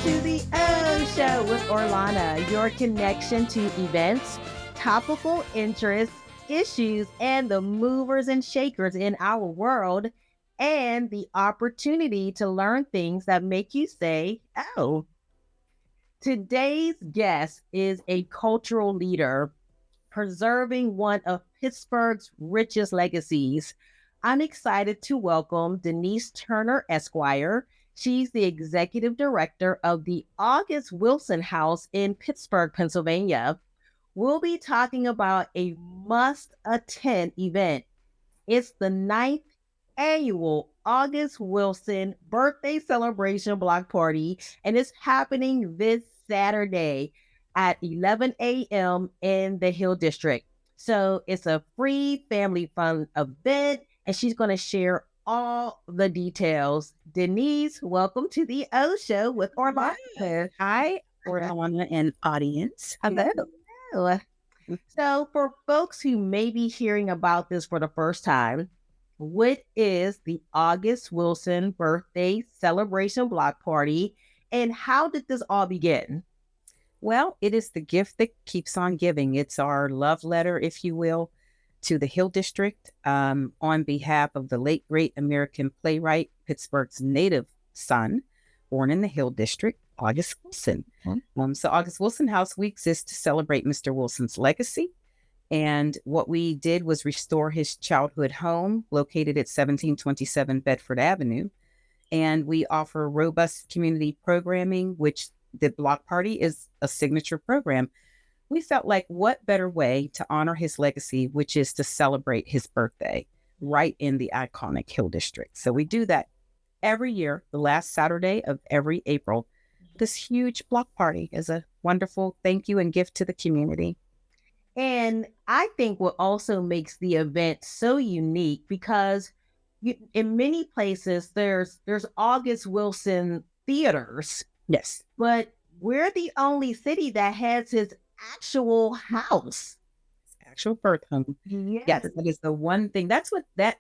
to the Ohh Show with Orlana, your connection to events, topical interests, issues, and the movers and shakers in our world, and the opportunity to learn things that make you say, oh. Today's guest is a cultural leader preserving one of Pittsburgh's richest legacies. I'm excited to welcome Denise Turner, Esquire. She's the executive director of the August Wilson House in Pittsburgh, Pennsylvania. We'll be talking about a must-attend event. It's the ninth annual August Wilson birthday celebration block party, and it's happening this Saturday at 11 a.m. in the Hill District. So it's a free family fun event, and she's going to share all the details. Denise, welcome to the Ohh Show with Orlana. Hi, Orlana and audience. Hello. Hello. So for folks who may be hearing about this for the first time, what is the August Wilson birthday celebration block party, and how did this all begin? Well, it is the gift that keeps on giving. It's our love letter, if you will, to the Hill District on behalf of the late, great American playwright, Pittsburgh's native son, born in the Hill District, August Wilson. So August Wilson House, we exist to celebrate Mr. Wilson's legacy. And what we did was restore his childhood home located at 1727 Bedford Avenue. And we offer robust community programming, which the block party is a signature program. We felt like what better way to honor his legacy, which is to celebrate his birthday right in the iconic Hill District. So we do that every year, the last Saturday of every April. This huge block party is a wonderful thank you and gift to the community. And I think what also makes the event so unique, because in many places there's August Wilson theaters. Yes. But we're the only city that has his actual house. Actual birth home. Yes, that is the one thing.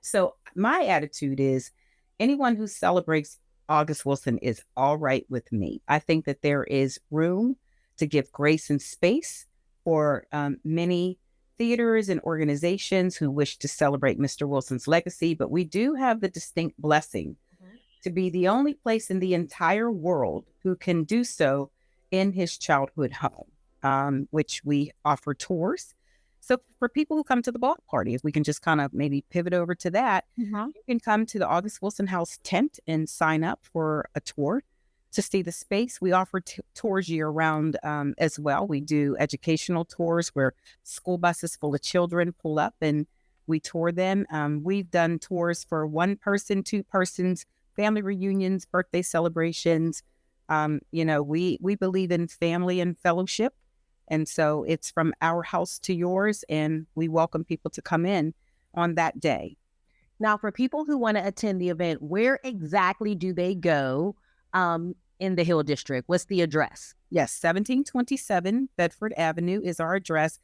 So my attitude is anyone who celebrates August Wilson is all right with me. I think that there is room to give grace and space for many theaters and organizations who wish to celebrate Mr. Wilson's legacy, but we do have the distinct blessing to be the only place in the entire world who can do so in his childhood home, which we offer tours. So for people who come to the block party, if we can just kind of maybe pivot over to that, you can come to the August Wilson House tent and sign up for a tour to see the space. We offer tours year round as well. We do educational tours where school buses full of children pull up and we tour them. We've done tours for one person, two persons, family reunions, birthday celebrations. We believe in family and fellowship. And so it's from our house to yours, and we welcome people to come in on that day. Now, for people who want to attend the event, where exactly do they go in the Hill District? What's the address? Yes, 1727 Bedford Avenue is our address.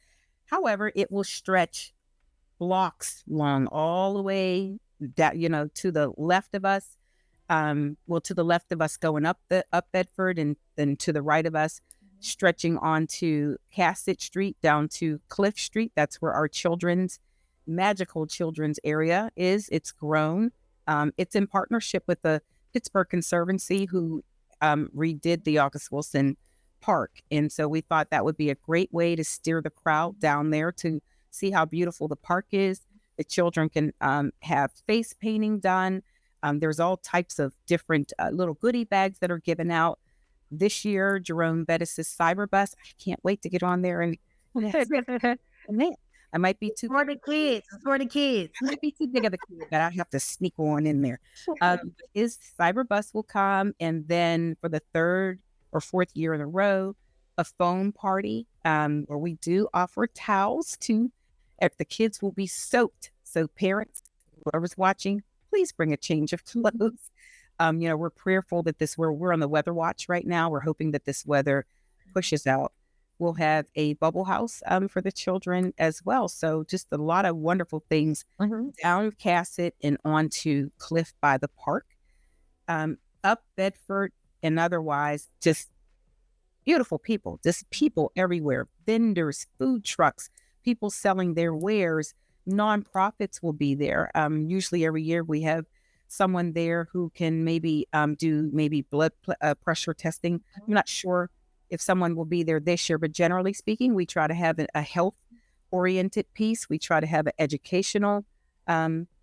However, it will stretch blocks long all the way down, to the left of us. To the left of us going up Bedford, and then to the right of us, stretching onto Cassett Street down to Cliff Street. That's where our magical children's area is. It's grown. It's in partnership with the Pittsburgh Conservancy, who redid the August Wilson Park. And so we thought that would be a great way to steer the crowd down there to see how beautiful the park is. The children can have face painting done. There's all types of different little goodie bags that are given out. This year, Jerome Bettis' cyber bus. I can't wait to get on there and I might be too for the kids. It's for the kids. I might be too big of a kid, but I have to sneak on in there. His cyber bus will come, and then for the third or fourth year in a row, a phone party where we do offer towels too. If the kids will be soaked, so parents, whoever's watching, please bring a change of clothes. We're prayerful that we're on the weather watch right now. We're hoping that this weather pushes out. We'll have a bubble house for the children as well. So just a lot of wonderful things down Cassett and onto Cliff by the park, up Bedford and otherwise just beautiful people, just people everywhere, vendors, food trucks, people selling their wares. Nonprofits will be there. Usually every year we have someone there who can maybe do maybe pressure testing. I'm not sure if someone will be there this year, but generally speaking, we try to have a health oriented piece. We try to have an educational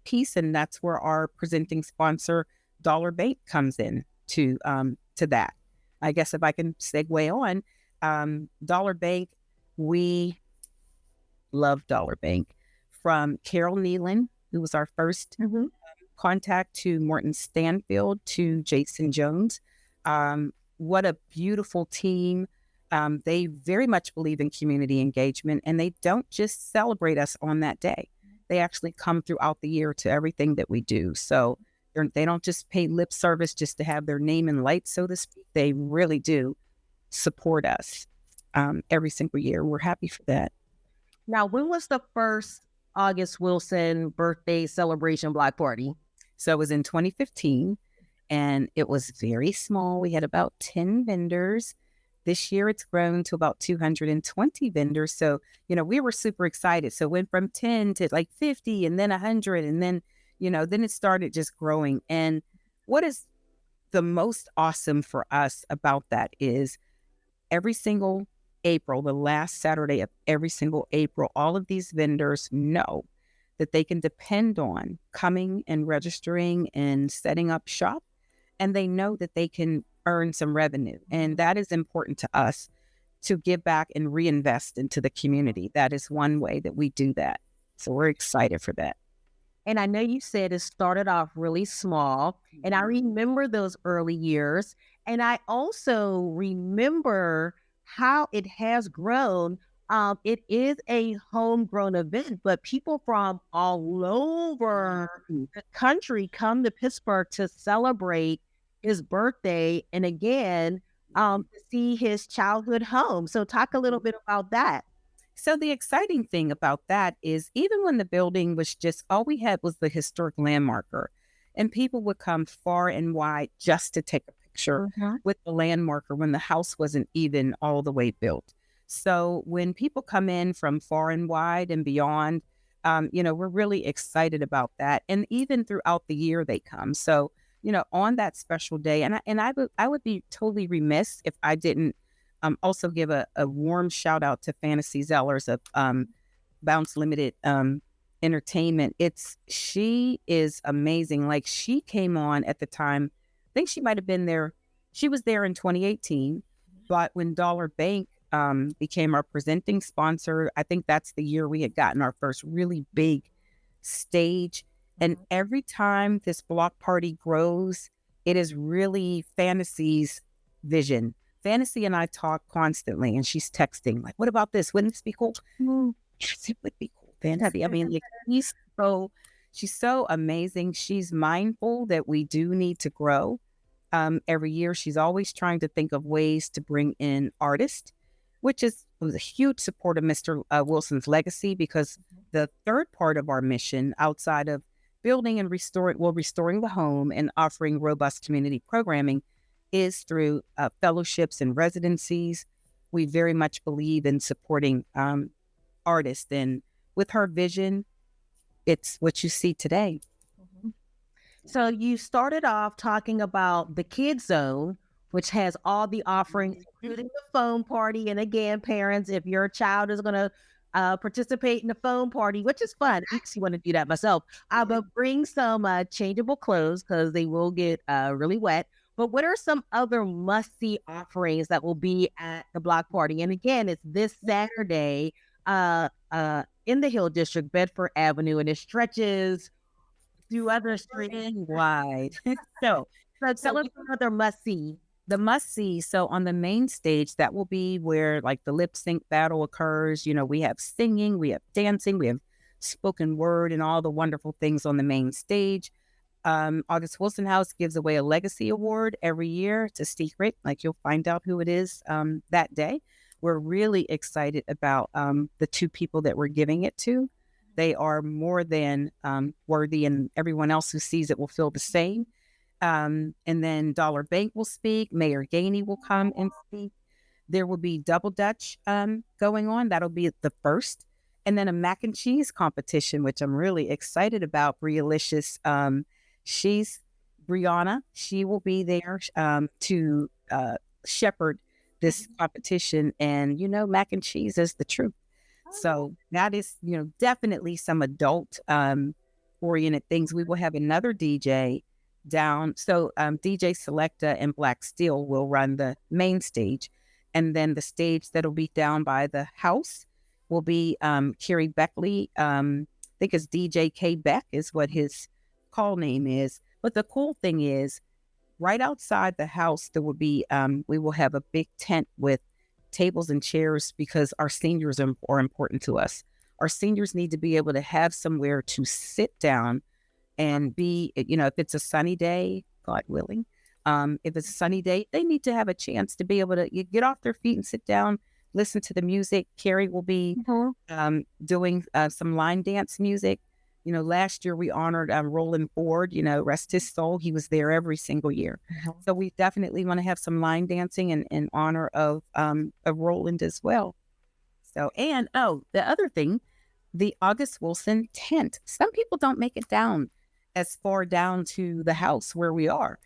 piece, and that's where our presenting sponsor, Dollar Bank, comes in to that. I guess if I can segue on, Dollar Bank, we love Dollar Bank. From Carol Nealon, who was our first contact, to Morton Stanfield, to Jason Jones. What a beautiful team. They very much believe in community engagement, and they don't just celebrate us on that day. They actually come throughout the year to everything that we do. So they don't just pay lip service just to have their name in lights, so to speak. They really do support us every single year. We're happy for that. Now, when was the first August Wilson birthday celebration block party? So it was in 2015, and it was very small. We had about 10 vendors. This year it's grown to about 220 vendors. So, we were super excited. So it went from 10 to like 50, and then 100, and then, then it started just growing. And what is the most awesome for us about that is every single April, the last Saturday of every single April, all of these vendors know that they can depend on coming and registering and setting up shop, and they know that they can earn some revenue. And that is important to us, to give back and reinvest into the community. That is one way that we do that. So we're excited for that. And I know you said it started off really small, and I remember those early years. And I also remember how it has grown. It is a homegrown event, but people from all over the country come to Pittsburgh to celebrate his birthday, and again, to see his childhood home. So talk a little bit about that. So the exciting thing about that is, even when the building was just, all we had was the historic landmarker, and people would come far and wide just to take a picture with the landmarker when the house wasn't even all the way built. So when people come in from far and wide and beyond, we're really excited about that. And even throughout the year they come. So, on that special day, and I would be totally remiss if I didn't also give a warm shout out to Fantasy Zellers of Bounce Limited Entertainment. She is amazing. Like, she came on at the time, I think she might have been there. She was there in 2018, but when Dollar Bank became our presenting sponsor, I think that's the year we had gotten our first really big stage. And every time this block party grows, it is really Fantasy's vision. Fantasy and I talk constantly, and she's texting, like, what about this? Wouldn't this be cool? Yes, it would be cool, Fantasy. I mean, like, she's so amazing. She's mindful that we do need to grow. Every year, she's always trying to think of ways to bring in artists, which was a huge support of Mr. Wilson's legacy, because the third part of our mission, outside of building and restoring the home and offering robust community programming, is through fellowships and residencies. We very much believe in supporting artists, and with her vision, it's what you see today. So you started off talking about the Kid Zone, which has all the offerings, including the phone party. And again, parents, if your child is going to participate in the phone party, which is fun, I actually want to do that myself, but bring some changeable clothes, because they will get really wet. But what are some other must-see offerings that will be at the block party? And again, it's this Saturday in the Hill District, Bedford Avenue, and it stretches through other streets wide. so tell us another must-see. The must-see, so on the main stage, that will be where, like, the lip sync battle occurs. We have singing, we have dancing, we have spoken word, and all the wonderful things on the main stage. August Wilson House gives away a legacy award every year. It's a secret. Like, you'll find out who it is that day. We're really excited about the two people that we're giving it to. They are more than worthy, and everyone else who sees it will feel the same. And then Dollar Bank will speak. Mayor Gainey will come and speak. There will be double Dutch going on. That'll be the first. And then a mac and cheese competition, which I'm really excited about. Brialicious, she's Brianna. She will be there to shepherd this competition. And, mac and cheese is the truth. So that is, definitely some adult oriented things. We will have another DJ down. So DJ Selecta and Black Steel will run the main stage. And then the stage that'll be down by the house will be Kerry Beckley. I think it's DJ K Beck is what his call name is. But the cool thing is, right outside the house, there will be, we will have a big tent with tables and chairs because our seniors are important to us. Our seniors need to be able to have somewhere to sit down and be, if it's a sunny day, God willing, if it's a sunny day, they need to have a chance to be able to get off their feet and sit down, listen to the music. Carrie will be doing some line dance music. Last year we honored Roland Ford, rest his soul. He was there every single year. So we definitely want to have some line dancing in honor of Roland as well. So, and the other thing, the August Wilson tent. Some people don't make it down as far down to the house where we are,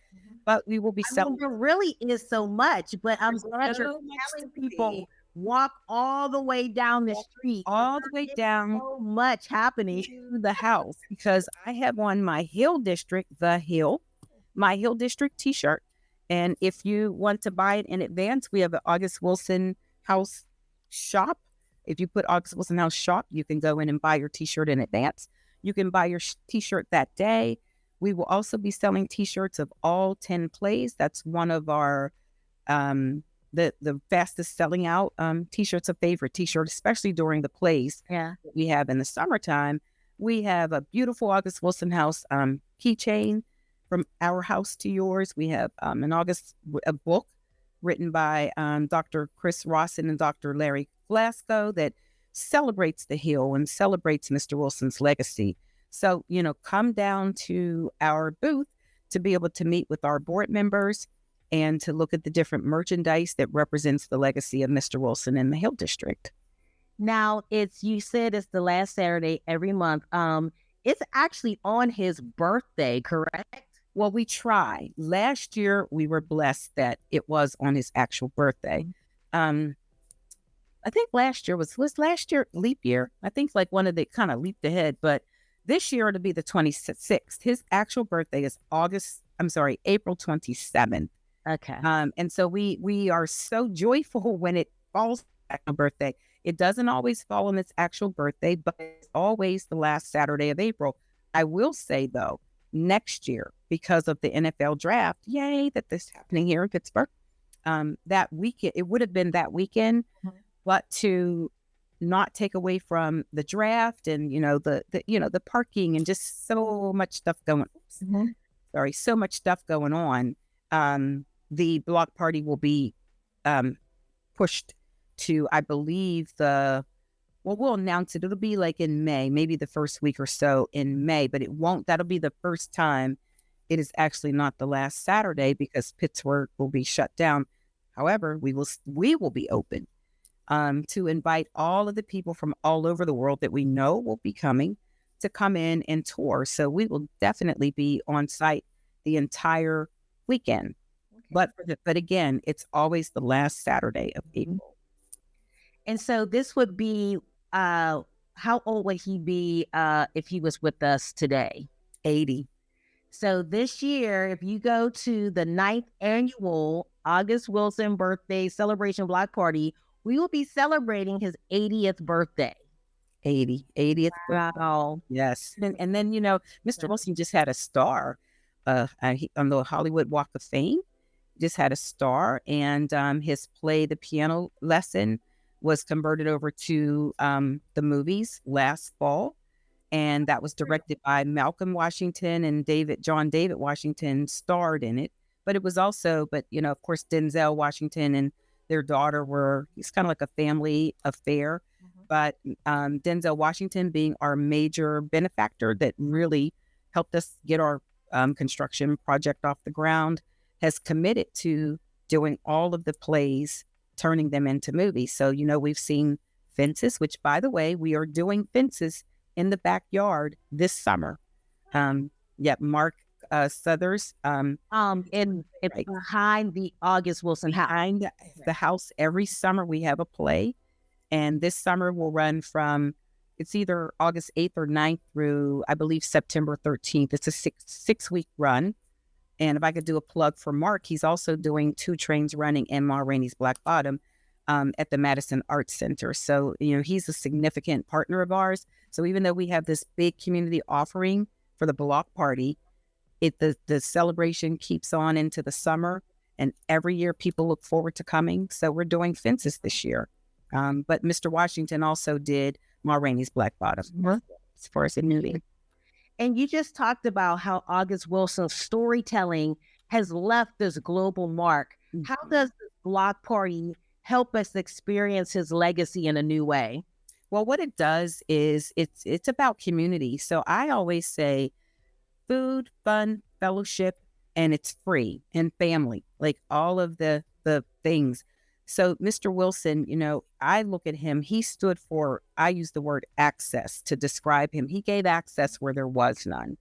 but we will be selling. There really is so much, but I'm glad you're telling people walk all the way down the street. All the way down. So much happening to the house, because I have on my Hill District, my Hill District t-shirt. And if you want to buy it in advance, we have an August Wilson House shop. If you put August Wilson House shop, you can go in and buy your t-shirt in advance. You can buy your t-shirt that day. We will also be selling t-shirts of all 10 plays. That's one of our the fastest selling out t-shirts, a favorite t-shirt, especially during the plays we have in the summertime. We have a beautiful August Wilson House keychain from our house to yours. We have a book written by Dr. Chris Rawson and Dr. Larry Glasgow that celebrates the Hill and celebrates Mr. Wilson's legacy. So, come down to our booth to be able to meet with our board members and to look at the different merchandise that represents the legacy of Mr. Wilson in the Hill District. Now, you said it's the last Saturday every month. It's actually on his birthday, correct? Well, we try. Last year, we were blessed that it was on his actual birthday. I think last year was last year leap year. I think like one of the kind of leaped ahead, but this year it'll be the 26th. His actual birthday is April 27th. Okay. And so we are so joyful when it falls on a birthday. It doesn't always fall on its actual birthday, but it's always the last Saturday of April. I will say though, next year, because of the NFL draft, yay, that this is happening here in Pittsburgh, that weekend, it would have been that weekend, but to not take away from the draft and, the parking and just so much stuff so much stuff going on. The block party will be pushed to, I believe, we'll announce it. It'll be like in May, maybe the first week or so in May, but that'll be the first time it is actually not the last Saturday because Pittsburgh will be shut down. However, we will be open to invite all of the people from all over the world that we know will be coming to come in and tour. So we will definitely be on site the entire weekend. Okay. But again, it's always the last Saturday of April. And so this would be, how old would he be if he was with us today? 80. So this year, if you go to the 9th annual August Wilson birthday celebration block party, we will be celebrating his 80th birthday. 80th. Wow. Yes. And then, Mr. Wilson just had a star on the Hollywood Walk of Fame, just had a star, and his play, The Piano Lesson, was converted over to the movies last fall. And that was directed by Malcolm Washington, and John David Washington starred in it. But it was also, of course, Denzel Washington and their daughter it's kind of like a family affair. But Denzel Washington being our major benefactor that really helped us get our construction project off the ground, has committed to doing all of the plays turning them into movies. So, we've seen Fences, which, by the way, we are doing Fences in the backyard this summer. Mark Southers. It's Right. behind the August Wilson house. Behind the house every summer we have a play. And this summer will run from, it's either August 8th or 9th through, I believe, September 13th. It's a six-week run. And if I could do a plug for Mark, he's also doing 2 trains running in Ma Rainey's Black Bottom at the Madison Arts Center. So, he's a significant partner of ours. So even though we have this big community offering for the block party, the celebration keeps on into the summer. And every year people look forward to coming. So we're doing Fences this year. But Mr. Washington also did Ma Rainey's Black Bottom as far as the movie. And you just talked about how August Wilson's storytelling has left this global mark. Mm-hmm. How does this block party help us experience his legacy in a new way? Well, what it does is it's about community. So I always say food, fun, fellowship, and it's free, and family, like all of the things. So Mr. Wilson, I look at him, he stood for, I use the word access to describe him. He gave access where there was none.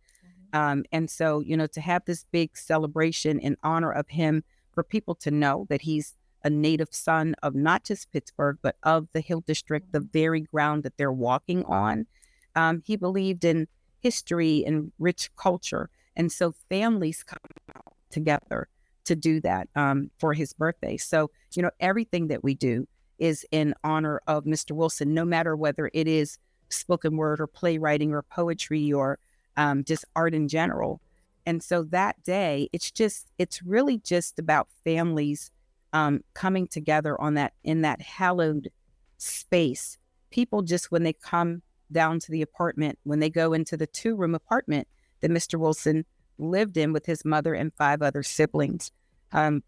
Mm-hmm. And so, to have this big celebration in honor of him, for people to know that he's a native son of not just Pittsburgh, but of the Hill District, the very ground that they're walking on. He believed in history and rich culture. And so families come out together to do that for his birthday. So, everything that we do is in honor of Mr. Wilson, no matter whether it is spoken word or playwriting or poetry or just art in general. And so that day, it's really just about families coming together in that hallowed space. People just, when they come down to the apartment, when they go into the 2-room apartment that Mr. Wilson lived in with his mother and 5 other siblings,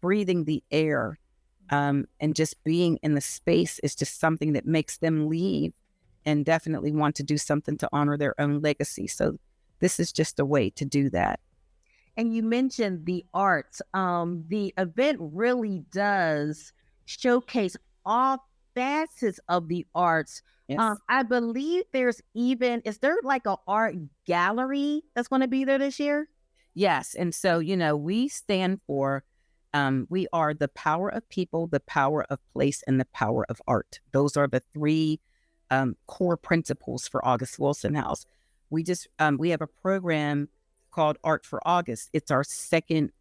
breathing the air and just being in the space is just something that makes them leave and definitely want to do something to honor their own legacy. So this is just a way to do that. And you mentioned the arts. The event really does showcase all facets of the arts. Yes. I believe is there like an art gallery that's going to be there this year? Yes. And so, we stand for, we are the power of people, the power of place, and the power of art. Those are the 3 core principles for August Wilson House. We have a program called Art for August. It's our second,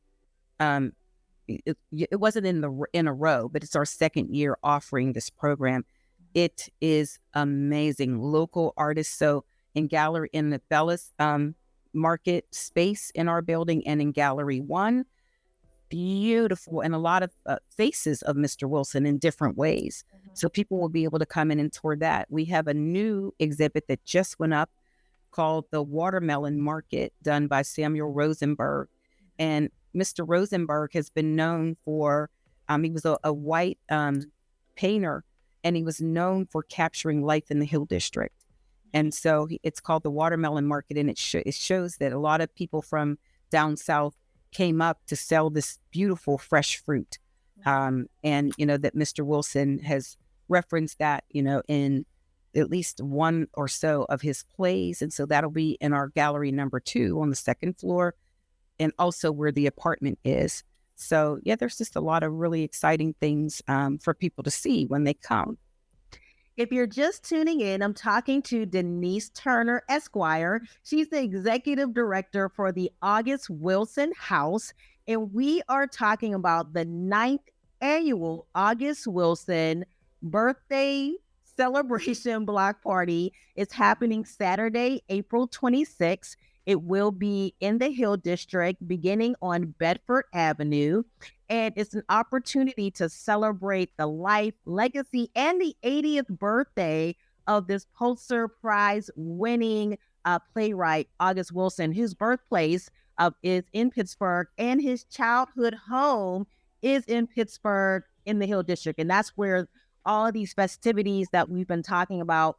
it wasn't in a row, but it's our second year offering this program. It is amazing. Local artists. So in the Bellis Market space in our building and in Gallery 1, beautiful, and a lot of faces of Mr. Wilson in different ways. Mm-hmm. So people will be able to come in and tour that. We have a new exhibit that just went up called the Watermelon Market, done by Samuel Rosenberg. And Mr. Rosenberg has been known for, he was a white painter, and he was known for capturing life in the Hill District. And so it's called the Watermelon Market, and it shows that a lot of people from down south came up to sell this beautiful fresh fruit. And, that Mr. Wilson has referenced that, in at least one or so of his plays. And so that'll be in our gallery number 2 on the 2nd floor, and also where the apartment is. So yeah, there's just a lot of really exciting things for people to see when they come. If you're just tuning in, I'm talking to Denise Turner, Esquire. She's the executive director for the August Wilson House, and we are talking about the 9th annual August Wilson birthday celebration block party. It's happening Saturday, April 26th. It will be in the Hill District, beginning on Bedford Avenue. And it's an opportunity to celebrate the life, legacy, and the 80th birthday of this Pulitzer Prize-winning playwright, August Wilson, whose birthplace is in Pittsburgh, and his childhood home is in Pittsburgh in the Hill District. And that's where all of these festivities that we've been talking about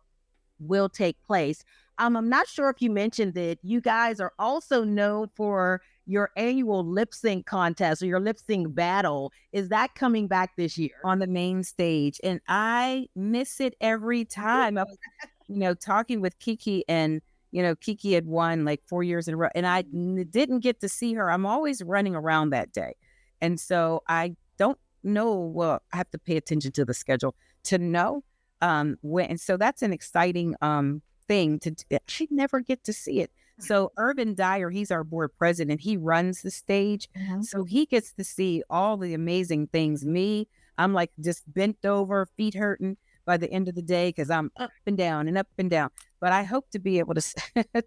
will take place. I'm not sure if you mentioned that you guys are also known for your annual lip sync contest or your lip sync battle. Is that coming back this year? On the main stage, and I miss it every time. I was, talking with Kiki, and Kiki had won like 4 years in a row, and I didn't get to see her. I'm always running around that day, and so I don't know. Well, I have to pay attention to the schedule to know when. And so that's an exciting thing to. I never get to see it. So Urban Dyer, he's our board president. He runs the stage, so he gets to see all the amazing things. Me, I'm like just bent over, feet hurting by the end of the day because I'm up and down and up and down. But I hope to be able to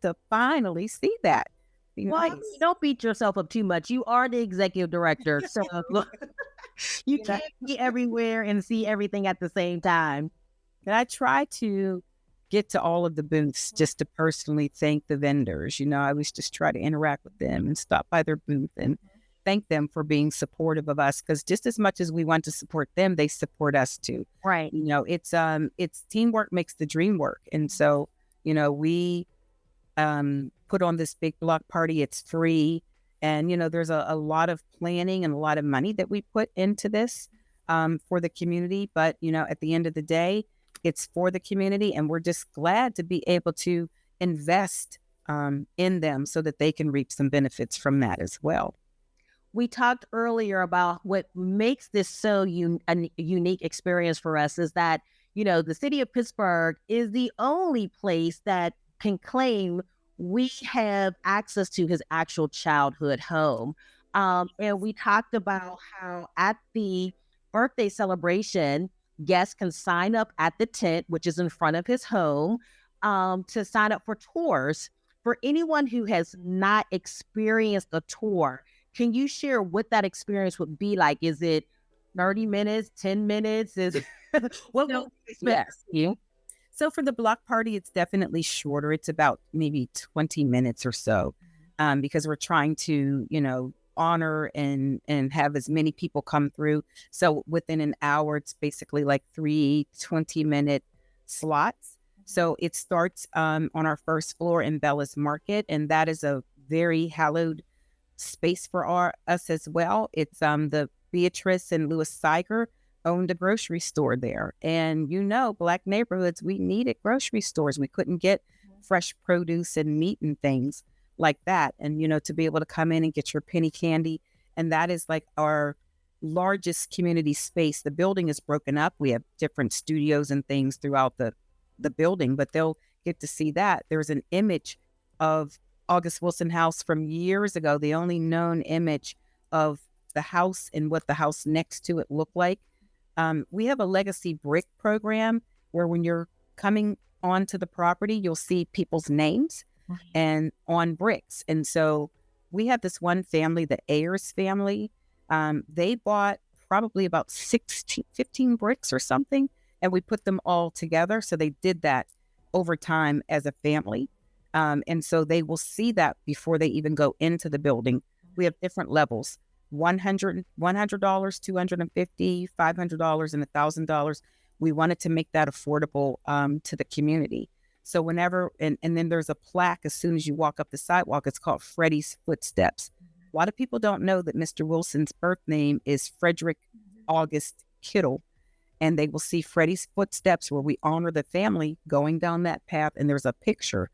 to finally see that. Well, Nice. don't beat yourself up too much. You are the executive director, so look, you can't be everywhere and see everything at the same time. And I try to get to all of the booths just to personally thank the vendors. I always just try to interact with them and stop by their booth and thank them for being supportive of us, because just as much as we want to support them, they support us too. Right. It's teamwork makes the dream work. And so, we put on this big block party. It's free. And, there's a lot of planning and a lot of money that we put into this for the community. But, at the end of the day, it's for the community, and we're just glad to be able to invest in them so that they can reap some benefits from that as well. We talked earlier about what makes this so a unique experience for us is that, the city of Pittsburgh is the only place that can claim we have access to his actual childhood home. And we talked about how at the birthday celebration, guests can sign up at the tent, which is in front of his home, to sign up for tours. For anyone who has not experienced a tour, can you share what that experience would be like? Is it 30 minutes, 10 minutes? Is it what? Yes. Yeah. So for the block party, it's definitely shorter. It's about maybe 20 minutes or so, because we're trying to, honor and have as many people come through. So within an hour, it's basically like 3 20-minute slots. So it starts on our first floor in Bella's Market, and that is a very hallowed space for us as well. It's the Beatrice and Louis Siger owned a grocery store there. And Black neighborhoods, we needed grocery stores. We couldn't get fresh produce and meat and things like that. And, to be able to come in and get your penny candy. And that is like our largest community space. The building is broken up. We have different studios and things throughout the building, but they'll get to see that. There's an image of August Wilson House from years ago, the only known image of the house and what the house next to it looked like. We have a legacy brick program where when you're coming onto the property, you'll see people's names and on bricks. And so we have this one family, the Ayers family. They bought probably about 15 bricks or something, and we put them all together. So they did that over time as a family. And so they will see that before they even go into the building. We have different levels, $100, $250, $500, and $1,000. We wanted to make that affordable to the community. So whenever, and then there's a plaque as soon as you walk up the sidewalk, it's called Freddie's Footsteps. A lot of people don't know that Mr. Wilson's birth name is Frederick August Kittle. And they will see Freddie's Footsteps, where we honor the family going down that path. And there's a picture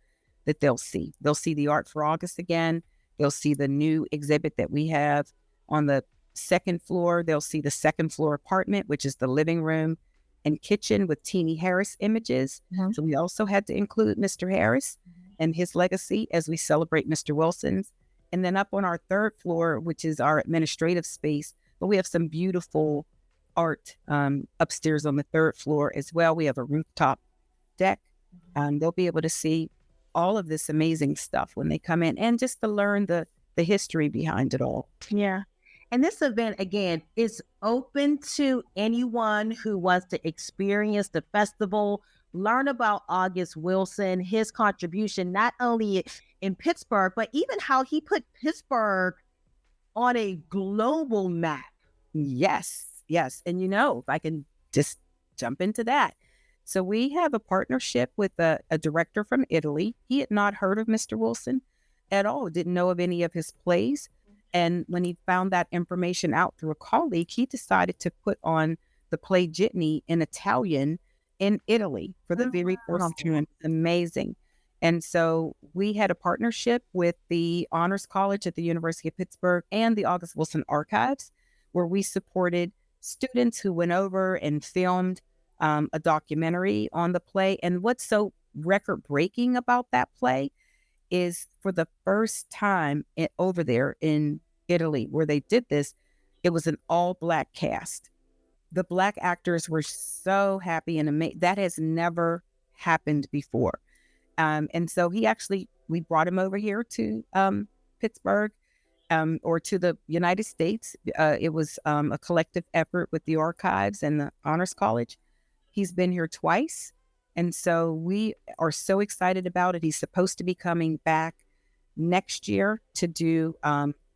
that they'll see. They'll see the Art for August again. They'll see the new exhibit that we have on the second floor. They'll see the second floor apartment, which is the living room and kitchen with Teenie Harris images. So we also had to include Mr. Harris and his legacy as we celebrate Mr. Wilson's. And then up on our third floor, which is our administrative space, but we have some beautiful art upstairs on the third floor as well. We have a rooftop deck. They'll be able to see all of this amazing stuff when they come in, and just to learn the history behind it all. Yeah. And this event, again, is open to anyone who wants to experience the festival, learn about August Wilson, his contribution, not only in Pittsburgh, but even how he put Pittsburgh on a global map. Yes. And if I can just jump into that. So we have a partnership with a director from Italy. He had not heard of Mr. Wilson, at all, didn't know of any of his plays. And when he found that information out through a colleague, he decided to put on the play Jitney in Italian in Italy for the very first time. Amazing. And so we had a partnership with the Honors College at the University of Pittsburgh and the August Wilson Archives, where we supported students who went over and filmed a documentary on the play. And what's so record breaking about that play is for the first time over there in Italy, where they did this, it was an all Black cast. The Black actors were so happy and amazed. That has never happened before. And so we brought him over here to Pittsburgh or to the United States. It was a collective effort with the archives and the Honors College. He's been here twice. And so we are so excited about it. He's supposed to be coming back next year to do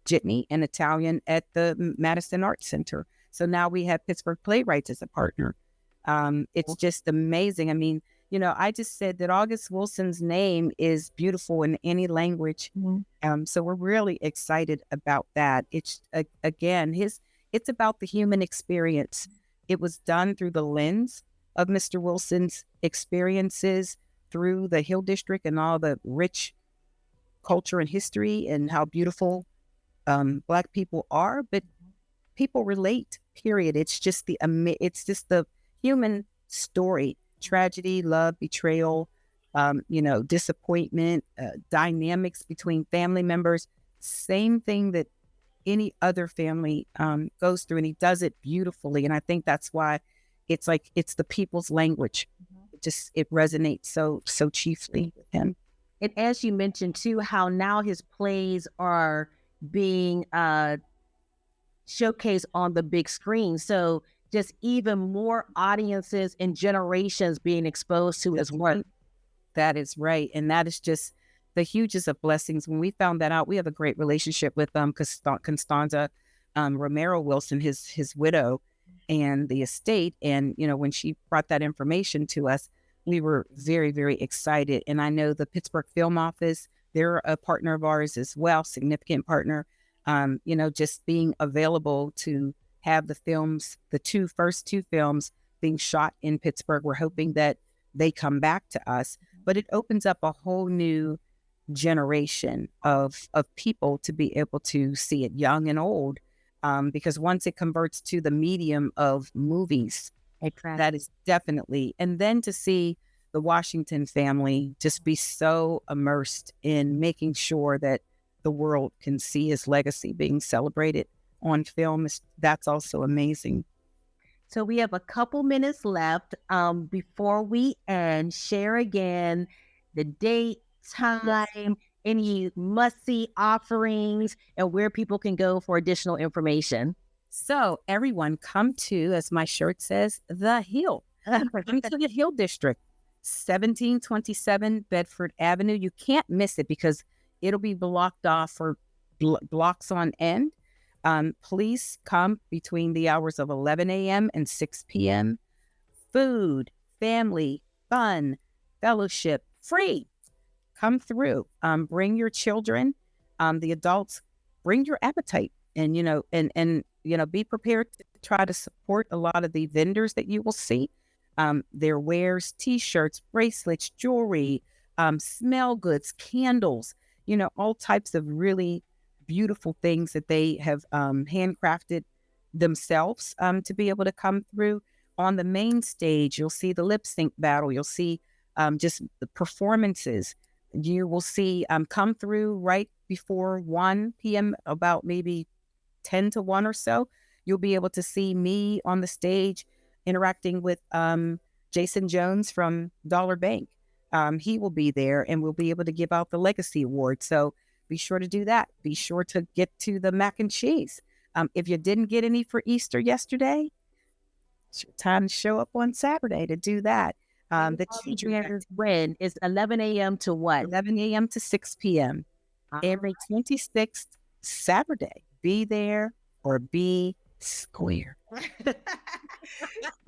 Jitney in Italian at the Madison Arts Center. So now we have Pittsburgh Playwrights as a partner. It's just amazing. I mean, I just said that August Wilson's name is beautiful in any language. So we're really excited about that. It's it's about the human experience. It was done through the lens of Mr. Wilson's experiences through the Hill District and all the rich culture and history and how beautiful Black people are, but people relate, period. It's just the human story, tragedy, love, betrayal, disappointment, dynamics between family members, same thing that any other family goes through, and he does it beautifully. And I think that's why it's the people's language. It resonates so chiefly with him. And as you mentioned too, how now his plays are being showcased on the big screen. So just even more audiences and generations being exposed to his work. That is right. And that is just the hugest of blessings. When we found that out, we have a great relationship with Constanza Romero Wilson, his widow, and the estate. And, when she brought that information to us, we were very, very excited. And I know the Pittsburgh Film Office, they're a partner of ours as well, significant partner, just being available to have the films, the first two films being shot in Pittsburgh. We're hoping that they come back to us, but it opens up a whole new generation of people to be able to see it, young and old. Because once it converts to the medium of movies, that is definitely, and then to see the Washington family just be so immersed in making sure that the world can see his legacy being celebrated on film, that's also amazing. So we have a couple minutes left before we end. Share again the date, time, any must-see offerings, and where people can go for additional information. So everyone come to, as my shirt says, the Hill. Come to the Hill District, 1727 Bedford Avenue. You can't miss it because it'll be blocked off for blocks on end. Please come between the hours of 11 a.m. and 6 p.m. Food, family, fun, fellowship, free. Come through. Bring your children. The adults, bring your appetite, and be prepared to try to support a lot of the vendors that you will see. Their wares, T-shirts, bracelets, jewelry, smell goods, candles. All types of really beautiful things that they have handcrafted themselves to be able to come through. On the main stage, you'll see the lip sync battle. You'll see just the performances. You will see come through right before 1 p.m., about maybe 10 to 1 or so. You'll be able to see me on the stage interacting with Jason Jones from Dollar Bank. He will be there, and we'll be able to give out the Legacy Award. So be sure to do that. Be sure to get to the mac and cheese. If you didn't get any for Easter yesterday, it's your time to show up on Saturday to do that. The children, when is 11 a.m. to what? 11 a.m. to 6 p.m. Every 26th Saturday. Be there or be square.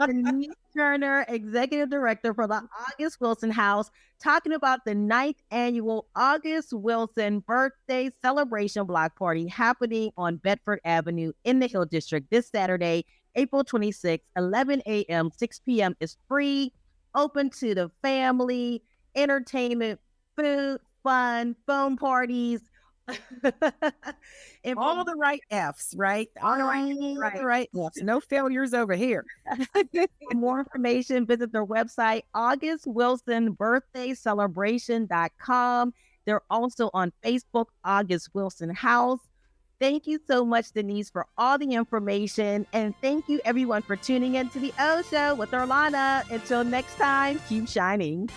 Denise Turner, Executive Director for the August Wilson House, talking about the 9th annual August Wilson Birthday Celebration Block Party happening on Bedford Avenue in the Hill District this Saturday, April 26th, 11 a.m., 6 p.m. is free, open to the family, entertainment, food, fun, phone parties. And all the right F's, right? All the right F's. No failures over here. For more information, visit their website, augustwilsonbirthdaycelebration.com. They're also on Facebook, August Wilson House. Thank you so much, Denise, for all the information. And thank you, everyone, for tuning in to the Ohh Show with Orlana. Until next time, keep shining.